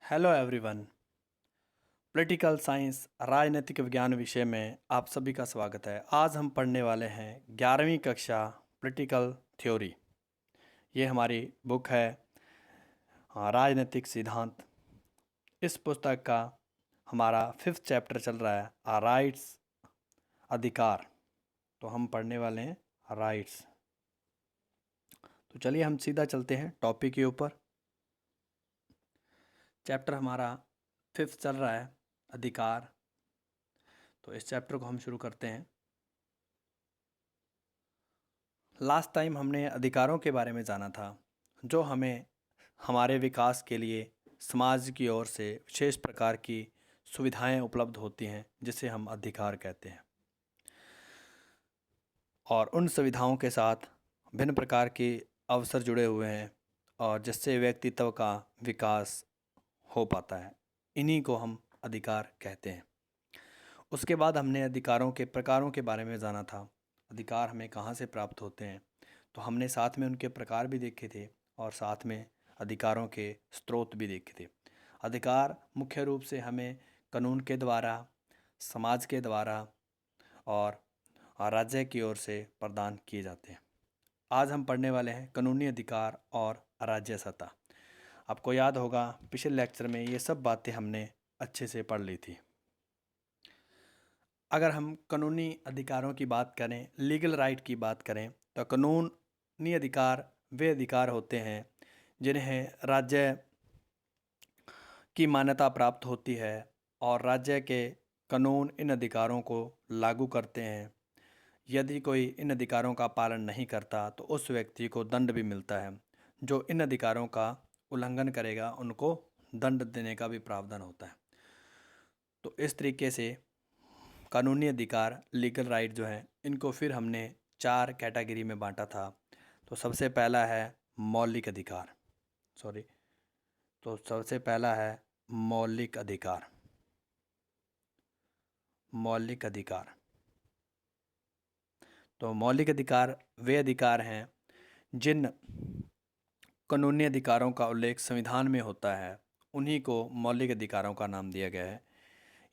Hello everyone. Political science राजनीतिक विज्ञान विषय में आप सभी का स्वागत है। आज हम पढ़ने वाले हैं 11वीं कक्षा पॉलिटिकल थ्योरी। ये हमारी बुक है राजनीतिक सिद्धांत। इस पुस्तक का हमारा 5th चैप्टर चल रहा है राइट्स, अधिकार। तो हम पढ़ने वाले हैं राइट्स। तो चलिए हम सीधा चलते हैं टॉपिक के ऊपर। चैप्टर हमारा 5th चल रहा है अधिकार। तो इस चैप्टर को हम शुरू करते हैं। लास्ट टाइम हमने अधिकारों के बारे में जाना था, जो हमें हमारे विकास के लिए समाज की ओर से विशेष प्रकार की सुविधाएं उपलब्ध होती हैं, जिसे हम अधिकार कहते हैं। और उन सुविधाओं के साथ भिन्न प्रकार के अवसर जुड़े हुए हैं और जिससे व्यक्तित्व का विकास हो पाता है। इन्हीं को हम अधिकार कहते हैं। उसके बाद हमने अधिकारों के प्रकारों के बारे में जाना था। अधिकार हमें कहाँ से प्राप्त होते हैं, तो हमने साथ में उनके प्रकार भी देखे थे और साथ में अधिकारों के स्रोत भी देखे थे। अधिकार मुख्य रूप से हमें कानून के द्वारा, समाज के द्वारा और राज्य की ओर से प्रदान किए जाते हैं। आज हम पढ़ने वाले हैं कानूनी अधिकार और राज्य सत्ता। आपको याद होगा पिछले लेक्चर में ये सब बातें हमने अच्छे से पढ़ ली थी। अगर हम कानूनी अधिकारों की बात करें, लीगल राइट की बात करें, तो कानूनी अधिकार वे अधिकार होते हैं जिन्हें राज्य की मान्यता प्राप्त होती है और राज्य के कानून इन अधिकारों को लागू करते हैं। यदि कोई इन अधिकारों का पालन नहीं करता तो उस व्यक्ति को दंड भी मिलता है। जो इन अधिकारों का उल्लंघन करेगा उनको दंड देने का भी प्रावधान होता है। तो इस तरीके से कानूनी अधिकार, लीगल राइट जो है, इनको फिर हमने 4 कैटेगरी में बांटा था। तो सबसे पहला है मौलिक अधिकार। तो सबसे पहला है मौलिक अधिकार। मौलिक अधिकार तो मौलिक अधिकार वे अधिकार हैं जिन कानूनी अधिकारों का उल्लेख संविधान में होता है, उन्हीं को मौलिक अधिकारों का नाम दिया गया है।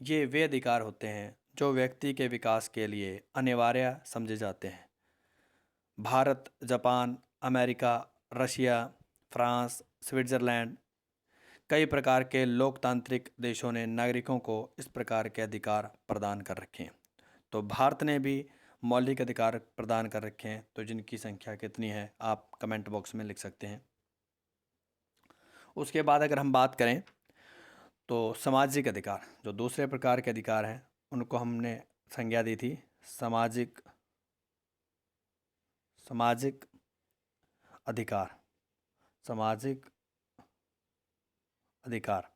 ये वे अधिकार होते हैं जो व्यक्ति के विकास के लिए अनिवार्य समझे जाते हैं। Bharat, Japan, America, Russia, France, Switzerland, कई प्रकार के लोकतांत्रिक देशों ने नागरिकों को इस प्रकार के अधिकार प्रदान कर रखे हैं। तो भारत ने भी मौलिक अधिकार प्रदान कर रखे हैं। तो जिनकी संख्या कितनी है आप कमेंट बॉक्स में लिख सकते हैं। उसके बाद अगर हम बात करें तो सामाजिक अधिकार, जो दूसरे प्रकार के अधिकार हैं, उनको हमने संज्ञा दी थी सामाजिक अधिकार। सामाजिक अधिकार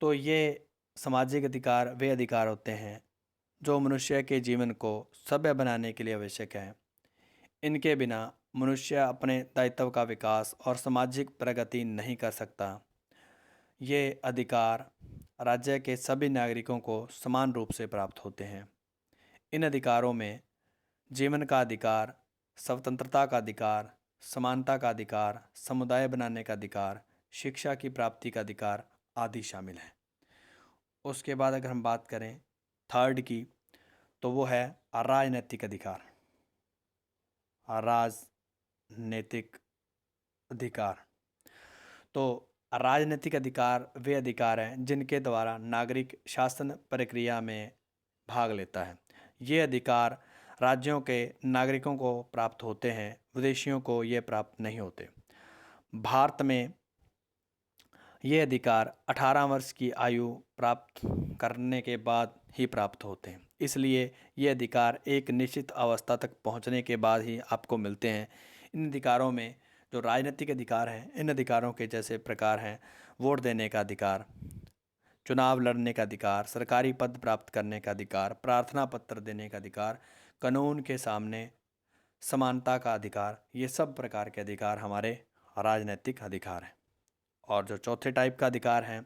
तो ये सामाजिक अधिकार वे अधिकार होते हैं जो मनुष्य के जीवन को सभ्य बनाने के लिए आवश्यक है। इनके बिना मनुष्य अपने दायित्व का विकास और सामाजिक प्रगति नहीं कर सकता। ये अधिकार राज्य के सभी नागरिकों को समान रूप से प्राप्त होते हैं। इन अधिकारों में जीवन का अधिकार, स्वतंत्रता का अधिकार, समानता का अधिकार, समुदाय बनाने का अधिकार, शिक्षा की प्राप्ति का अधिकार आदि शामिल हैं। उसके बाद अगर हम बात करें थर्ड की, तो वो है राजनैतिक अधिकार। राजनीतिक अधिकार तो राजनीतिक अधिकार वे अधिकार हैं जिनके द्वारा नागरिक शासन प्रक्रिया में भाग लेता है। ये अधिकार राज्यों के नागरिकों को प्राप्त होते हैं, विदेशियों को ये प्राप्त नहीं होते। भारत में ये अधिकार 18 वर्ष की आयु प्राप्त करने के बाद ही प्राप्त होते हैं। इसलिए ये अधिकार एक निश्चित अवस्था तक पहुंचने के बाद ही आपको मिलते हैं। इन अधिकारों में जो राजनीतिक अधिकार हैं, इन अधिकारों के जैसे प्रकार हैं वोट देने का अधिकार, चुनाव लड़ने का अधिकार, सरकारी पद प्राप्त करने का अधिकार, प्रार्थना पत्र देने का अधिकार, कानून के सामने समानता का अधिकार, ये सब प्रकार के अधिकार हमारे राजनीतिक अधिकार हैं। और जो चौथे टाइप का अधिकार है,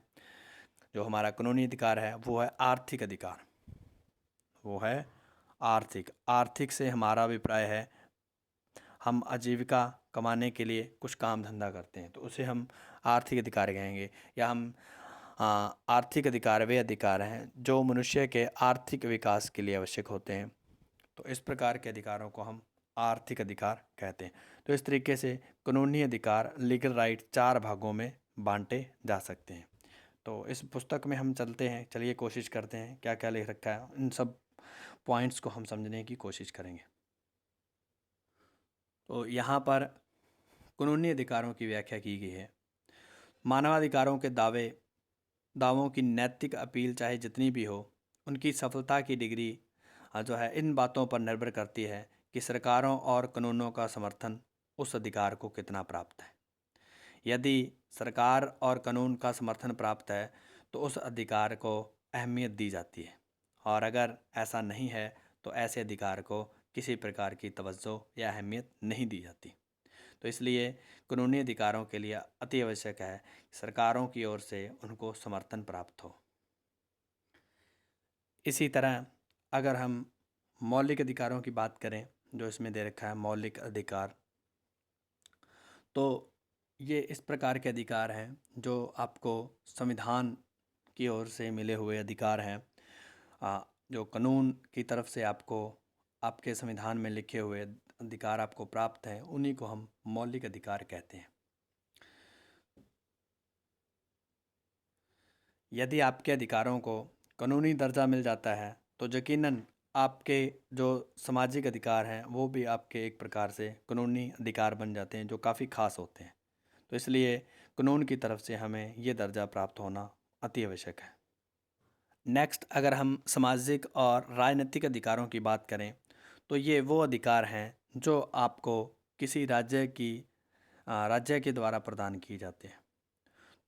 जो हमारा कानूनी अधिकार है, वो है आर्थिक अधिकार। वो है आर्थिक से हमारा अभिप्राय है हम आजीविका कमाने के लिए कुछ काम धंधा करते हैं, तो उसे हम आर्थिक अधिकार कहेंगे, या हम आर्थिक अधिकार वे अधिकार हैं जो मनुष्य के आर्थिक विकास के लिए आवश्यक होते हैं। तो इस प्रकार के अधिकारों को हम आर्थिक अधिकार कहते हैं। तो इस तरीके से कानूनी अधिकार, लीगल राइट, 4 भागों में बांटे जा सकते हैं। तो इस पुस्तक में हम चलते हैं, चलिए कोशिश करते हैं क्या क्या लिख रखा है, इन सब पॉइंट्स को हम समझने की कोशिश करेंगे। तो यहाँ पर कानूनी अधिकारों की व्याख्या की गई है। मानवाधिकारों के दावों की नैतिक अपील चाहे जितनी भी हो, उनकी सफलता की डिग्री जो है इन बातों पर निर्भर करती है कि सरकारों और कानूनों का समर्थन उस अधिकार को कितना प्राप्त है। यदि सरकार और कानून का समर्थन प्राप्त है तो उस अधिकार को अहमियत दी जाती है, और अगर ऐसा नहीं है तो ऐसे अधिकार को किसी प्रकार की तवज्जो या अहमियत नहीं दी जाती। तो इसलिए कानूनी अधिकारों के लिए अति आवश्यक है कि सरकारों की ओर से उनको समर्थन प्राप्त हो। इसी तरह अगर हम मौलिक अधिकारों की बात करें, जो इसमें दे रखा है मौलिक अधिकार, तो ये इस प्रकार के अधिकार हैं जो आपको संविधान की ओर से मिले हुए अधिकार हैं। जो कानून की तरफ से आपको आपके संविधान में लिखे हुए अधिकार आपको प्राप्त हैं, उन्हीं को हम मौलिक अधिकार कहते हैं। यदि आपके अधिकारों को कानूनी दर्जा मिल जाता है तो यकीनन आपके जो सामाजिक अधिकार हैं वो भी आपके एक प्रकार से कानूनी अधिकार बन जाते हैं, जो काफ़ी खास होते हैं। तो इसलिए कानून की तरफ से हमें ये दर्जा प्राप्त होना अति आवश्यक है। नेक्स्ट, अगर हम सामाजिक और राजनीतिक अधिकारों की बात करें तो ये वो अधिकार हैं जो आपको किसी राज्य के द्वारा प्रदान किए जाते हैं।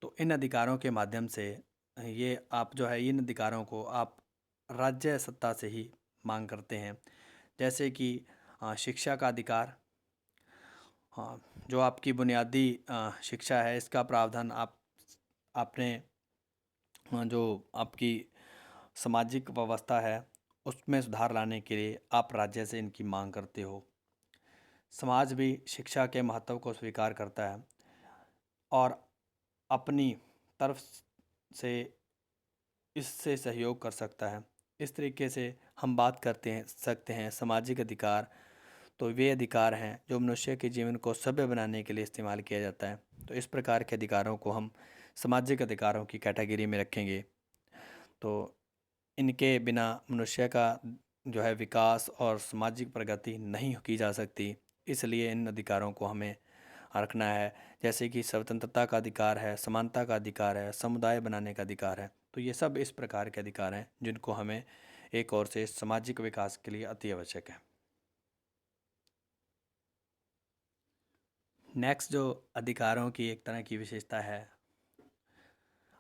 तो इन अधिकारों के माध्यम से ये आप जो है इन अधिकारों को आप राज्य सत्ता से ही मांग करते हैं। जैसे कि शिक्षा का अधिकार, हाँ, जो आपकी बुनियादी शिक्षा है इसका प्रावधान आपने जो आपकी सामाजिक व्यवस्था है उसमें सुधार लाने के लिए आप राज्य से इनकी मांग करते हो। समाज भी शिक्षा के महत्व को स्वीकार करता है और अपनी तरफ से इससे सहयोग कर सकता है। इस तरीके से हम बात सकते हैं सामाजिक अधिकार। तो वे अधिकार हैं जो मनुष्य के जीवन को सभ्य बनाने के लिए इस्तेमाल किया जाता है। तो इस प्रकार के अधिकारों को हम सामाजिक अधिकारों की कैटेगरी में रखेंगे। तो इनके बिना मनुष्य का जो है विकास और सामाजिक प्रगति नहीं की जा सकती। इसलिए इन अधिकारों को हमें रखना है। जैसे कि स्वतंत्रता का अधिकार है, समानता का अधिकार है, समुदाय बनाने का अधिकार है। तो ये सब इस प्रकार के अधिकार हैं जिनको हमें एक ओर से सामाजिक विकास के लिए अति आवश्यक है। नेक्स्ट, जो अधिकारों की एक तरह की विशेषता है,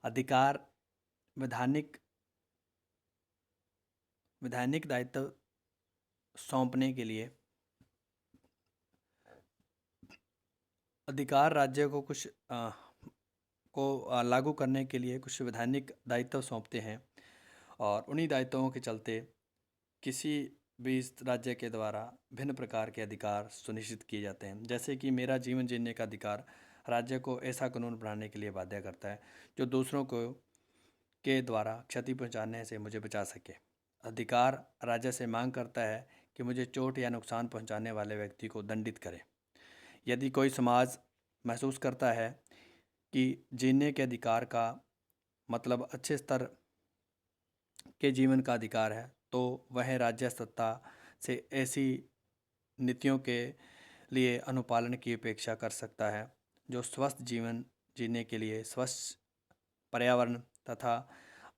अधिकार वैधानिक दायित्व सौंपने के लिए अधिकार राज्य को लागू करने के लिए कुछ वैधानिक दायित्व सौंपते हैं, और उन्हीं दायित्वों के चलते किसी भी राज्य के द्वारा भिन्न प्रकार के अधिकार सुनिश्चित किए जाते हैं। जैसे कि मेरा जीवन जीने का अधिकार राज्य को ऐसा कानून बनाने के लिए बाध्य करता है जो दूसरों को के द्वारा क्षति पहुंचाने से मुझे बचा सके। अधिकार राज्य से मांग करता है कि मुझे चोट या नुकसान पहुंचाने वाले व्यक्ति को दंडित करे। यदि कोई समाज महसूस करता है कि जीने के अधिकार का मतलब अच्छे स्तर के जीवन का अधिकार है, तो वह राज्य सत्ता से ऐसी नीतियों के लिए अनुपालन की अपेक्षा कर सकता है जो स्वस्थ जीवन जीने के लिए स्वच्छ पर्यावरण तथा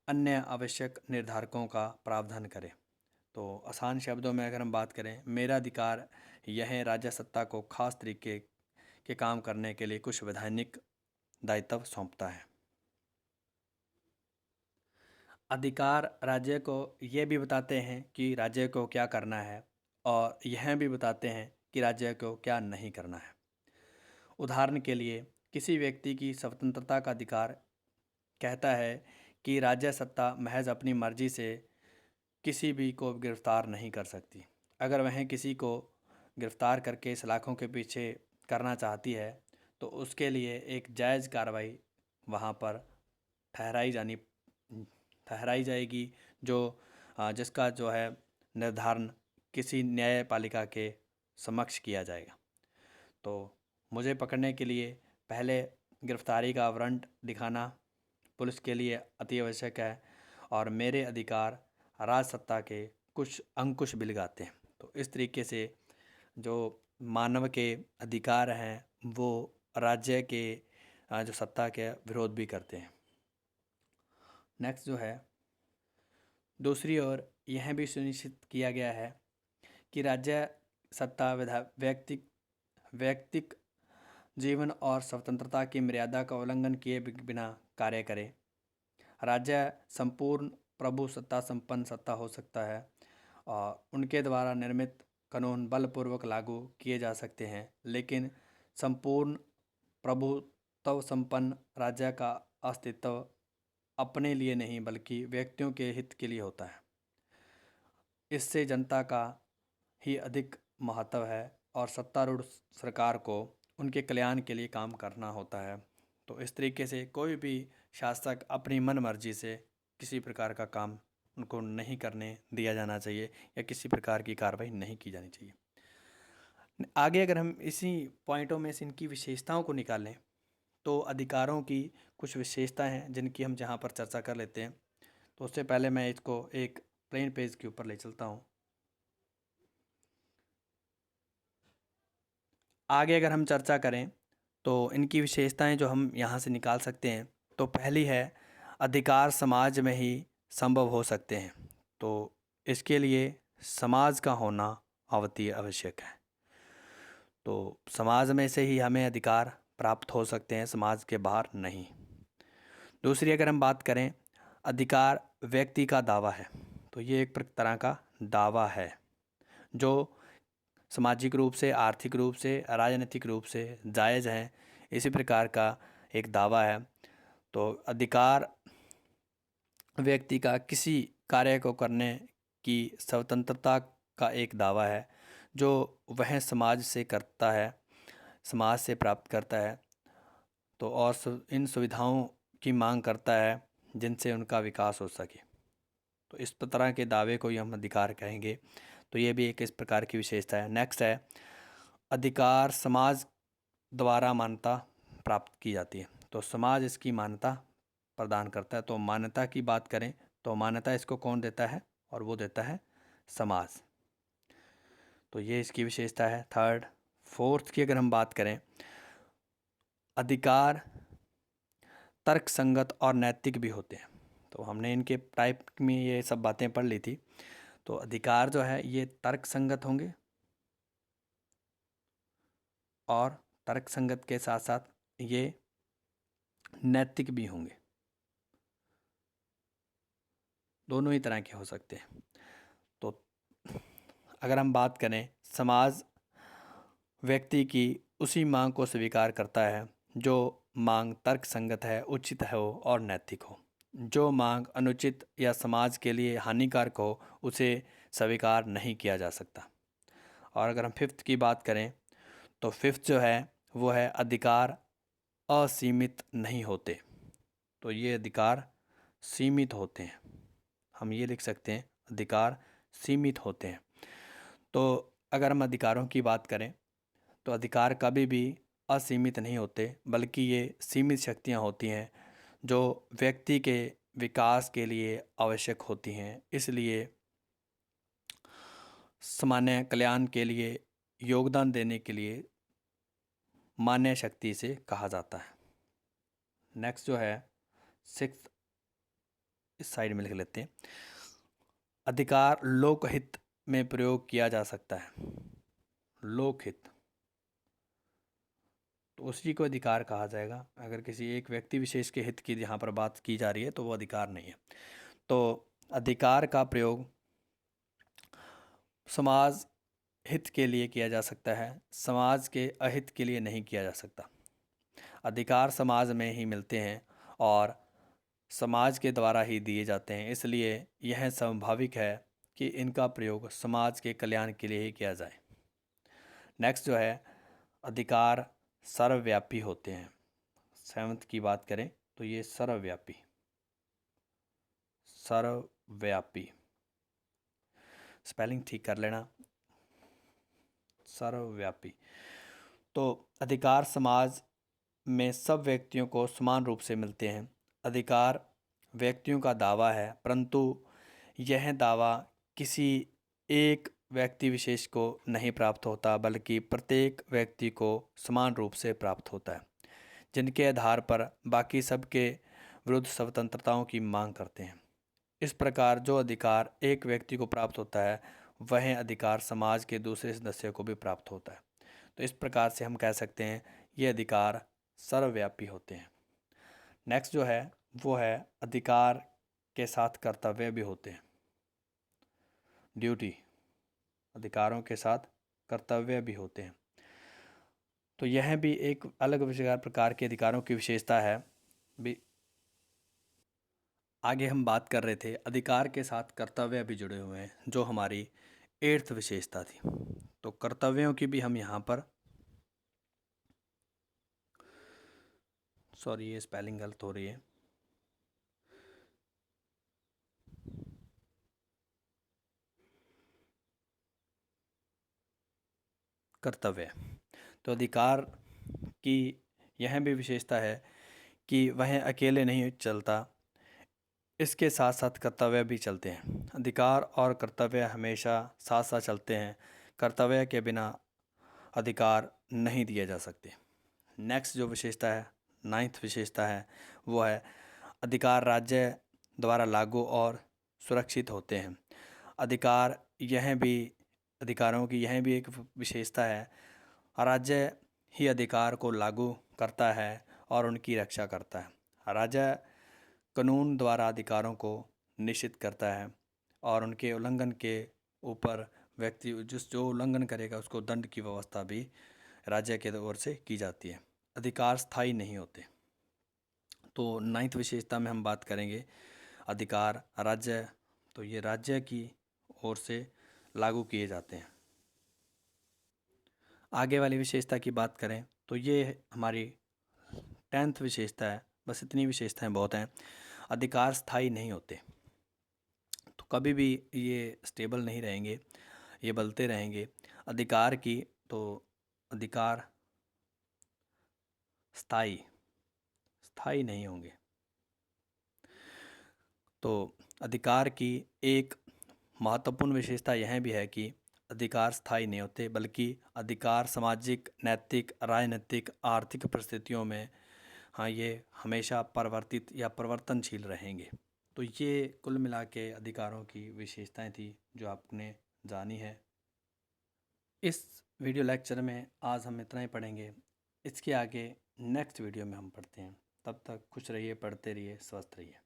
अन्य आवश्यक निर्धारकों का प्रावधान करे। तो आसान शब्दों में अगर हम बात करें, मेरा अधिकार यह राज्य सत्ता को खास तरीके के काम करने के लिए कुछ वैधानिक दायित्व सौंपता है। अधिकार राज्य को ये भी बताते हैं कि राज्य को क्या करना है, और यह भी बताते हैं कि राज्य को क्या नहीं करना है। उदाहरण के लिए, किसी व्यक्ति की स्वतंत्रता का अधिकार कहता है कि राज्य सत्ता महज अपनी मर्जी से किसी भी को गिरफ्तार नहीं कर सकती। अगर वह किसी को गिरफ्तार करके सलाखों के पीछे करना चाहती है तो उसके लिए एक जायज़ कार्रवाई वहाँ पर ठहराई जाएगी, जो जिसका जो है निर्धारण किसी न्यायपालिका के समक्ष किया जाएगा। तो मुझे पकड़ने के लिए पहले गिरफ्तारी का वारंट दिखाना पुलिस के लिए अति आवश्यक है, और मेरे अधिकार राजसत्ता के कुछ अंकुश बिलगाते हैं। तो इस तरीके से जो मानव के अधिकार हैं वो राज्य के जो सत्ता के विरोध भी करते हैं। नेक्स्ट जो है, दूसरी ओर यह भी सुनिश्चित किया गया है कि राज्य सत्ता व्यक्तिक जीवन और स्वतंत्रता की मर्यादा का उल्लंघन किए बिना कार्य करे। राज्य संपूर्ण प्रभु सत्ता संपन्न सत्ता हो सकता है और उनके द्वारा निर्मित कानून बलपूर्वक लागू किए जा सकते हैं, लेकिन संपूर्ण प्रभुत्व संपन्न राज्य का अस्तित्व अपने लिए नहीं बल्कि व्यक्तियों के हित के लिए होता है। इससे जनता का ही अधिक महत्व है और सत्तारूढ़ सरकार को उनके कल्याण के लिए काम करना होता है। तो इस तरीके से कोई भी शासक अपनी मन मर्जी से किसी प्रकार का काम उनको नहीं करने दिया जाना चाहिए या किसी प्रकार की कार्रवाई नहीं की जानी चाहिए। आगे अगर हम इसी पॉइंटों में से इनकी विशेषताओं को निकालें तो अधिकारों की कुछ विशेषताएं हैं जिनकी हम जहाँ पर चर्चा कर लेते हैं। तो उससे पहले मैं इसको एक प्लेन पेज के ऊपर ले चलता हूँ। आगे अगर हम चर्चा करें तो इनकी विशेषताएं जो हम यहाँ से निकाल सकते हैं, तो पहली है अधिकार समाज में ही संभव हो सकते हैं। तो इसके लिए समाज का होना अति आवश्यक है। तो समाज में से ही हमें अधिकार प्राप्त हो सकते हैं, समाज के बाहर नहीं। दूसरी अगर हम बात करें, अधिकार व्यक्ति का दावा है। तो ये एक तरह का दावा है जो सामाजिक रूप से, आर्थिक रूप से, राजनीतिक रूप से जायज़ है। इसी प्रकार का एक दावा है। तो अधिकार व्यक्ति का किसी कार्य को करने की स्वतंत्रता का एक दावा है जो वह समाज से करता है, समाज से प्राप्त करता है। तो और इन सुविधाओं की मांग करता है जिनसे उनका विकास हो सके। तो इस तरह के दावे को ही हम अधिकार कहेंगे। तो ये भी एक इस प्रकार की विशेषता है। नेक्स्ट है, अधिकार समाज द्वारा मान्यता प्राप्त की जाती है। तो समाज इसकी मान्यता प्रदान करता है। तो मान्यता की बात करें तो मान्यता इसको कौन देता है, और वो देता है समाज। तो ये इसकी विशेषता है। थर्ड, फोर्थ की अगर हम बात करें, अधिकार तर्क संगत और नैतिक भी होते हैं। तो हमने इनके टाइप में ये सब बातें पढ़ ली थी। तो अधिकार जो है ये तर्क संगत होंगे और तर्क संगत के साथ साथ ये नैतिक भी होंगे। दोनों ही तरह के हो सकते हैं। तो अगर हम बात करें, समाज व्यक्ति की उसी मांग को स्वीकार करता है जो मांग तर्क संगत है, उचित हो और नैतिक हो। जो मांग अनुचित या समाज के लिए हानिकारक हो उसे स्वीकार नहीं किया जा सकता। और अगर हम फिफ्थ की बात करें तो फिफ्थ जो है वो है अधिकार असीमित नहीं होते। तो ये अधिकार सीमित होते हैं। हम ये लिख सकते हैं, अधिकार सीमित होते हैं। तो अगर हम अधिकारों की बात करें तो अधिकार कभी भी असीमित नहीं होते, बल्कि ये सीमित शक्तियाँ होती हैं जो व्यक्ति के विकास के लिए आवश्यक होती हैं। इसलिए सामान्य कल्याण के लिए योगदान देने के लिए मान्य शक्ति से कहा जाता है। नेक्स्ट जो है सिक्स्थ, इस साइड में लिख लेते हैं, अधिकार लोकहित में प्रयोग किया जा सकता है। लोकहित, तो उसी को अधिकार कहा जाएगा। अगर किसी एक व्यक्ति विशेष के हित की यहाँ पर बात की जा रही है तो वो अधिकार नहीं है। तो अधिकार का प्रयोग समाज हित के लिए किया जा सकता है, समाज के अहित के लिए नहीं किया जा सकता। अधिकार समाज में ही मिलते हैं और समाज के द्वारा ही दिए जाते हैं, इसलिए यह स्वाभाविक है कि इनका प्रयोग समाज के कल्याण के लिए ही किया जाए। नेक्स्ट जो है, अधिकार सर्वव्यापी होते हैं। 7th की बात करें तो ये सर्वव्यापी, सर्वव्यापी, स्पेलिंग ठीक कर लेना, सर्वव्यापी। तो अधिकार समाज में सब व्यक्तियों को समान रूप से मिलते हैं। अधिकार व्यक्तियों का दावा है, परंतु यह दावा किसी एक व्यक्ति विशेष को नहीं प्राप्त होता, बल्कि प्रत्येक व्यक्ति को समान रूप से प्राप्त होता है, जिनके आधार पर बाकी सबके विरुद्ध स्वतंत्रताओं की मांग करते हैं। इस प्रकार जो अधिकार एक व्यक्ति को प्राप्त होता है, वह अधिकार समाज के दूसरे सदस्य को भी प्राप्त होता है। तो इस प्रकार से हम कह सकते हैं ये अधिकार सर्वव्यापी होते हैं। नेक्स्ट जो है वो है अधिकार के साथ कर्तव्य भी होते हैं। ड्यूटी, अधिकारों के साथ कर्तव्य भी होते हैं। तो यह भी एक अलग प्रकार के अधिकारों की विशेषता है भी। आगे हम बात कर रहे थे अधिकार के साथ कर्तव्य भी जुड़े हुए हैं, जो हमारी 8th विशेषता थी। तो कर्तव्यों की भी हम यहाँ पर, सॉरी ये स्पेलिंग गलत हो रही है, कर्तव्य। तो अधिकार की यह भी विशेषता है कि वह अकेले नहीं चलता, इसके साथ साथ कर्तव्य भी चलते हैं। अधिकार और कर्तव्य हमेशा साथ साथ चलते हैं। कर्तव्य के बिना अधिकार नहीं दिए जा सकते। नेक्स्ट जो विशेषता है, 9th विशेषता है, वो है अधिकार राज्य द्वारा लागू और सुरक्षित होते हैं। अधिकार यह भी, अधिकारों की यह भी एक विशेषता है, राज्य ही अधिकार को लागू करता है और उनकी रक्षा करता है। राज्य कानून द्वारा अधिकारों को निश्चित करता है और उनके उल्लंघन के ऊपर व्यक्ति जो उल्लंघन करेगा उसको दंड की व्यवस्था भी राज्य के ओर से की जाती है। अधिकार स्थायी नहीं होते। तो 9th विशेषता में हम बात करेंगे अधिकार राज्य, तो ये राज्य की ओर से लागू किए जाते हैं। आगे वाली विशेषता की बात करें तो ये हमारी 10th विशेषता है। बस इतनी विशेषताएं बहुत हैं। अधिकार स्थायी नहीं होते, तो कभी भी ये स्टेबल नहीं रहेंगे, ये बदलते रहेंगे। अधिकार की, तो अधिकार स्थायी स्थायी नहीं होंगे। तो अधिकार की एक महत्वपूर्ण विशेषता यह भी है कि अधिकार स्थायी नहीं होते, बल्कि अधिकार सामाजिक, नैतिक, राजनीतिक, आर्थिक परिस्थितियों में, हाँ, ये हमेशा परिवर्तित या परिवर्तनशील रहेंगे। तो ये कुल मिला के अधिकारों की विशेषताएं थी जो आपने जानी है। इस वीडियो लेक्चर में आज हम इतना ही पढ़ेंगे। इसके आगे नेक्स्ट वीडियो में हम पढ़ते हैं। तब तक खुश रहिए, पढ़ते रहिए, स्वस्थ रहिए।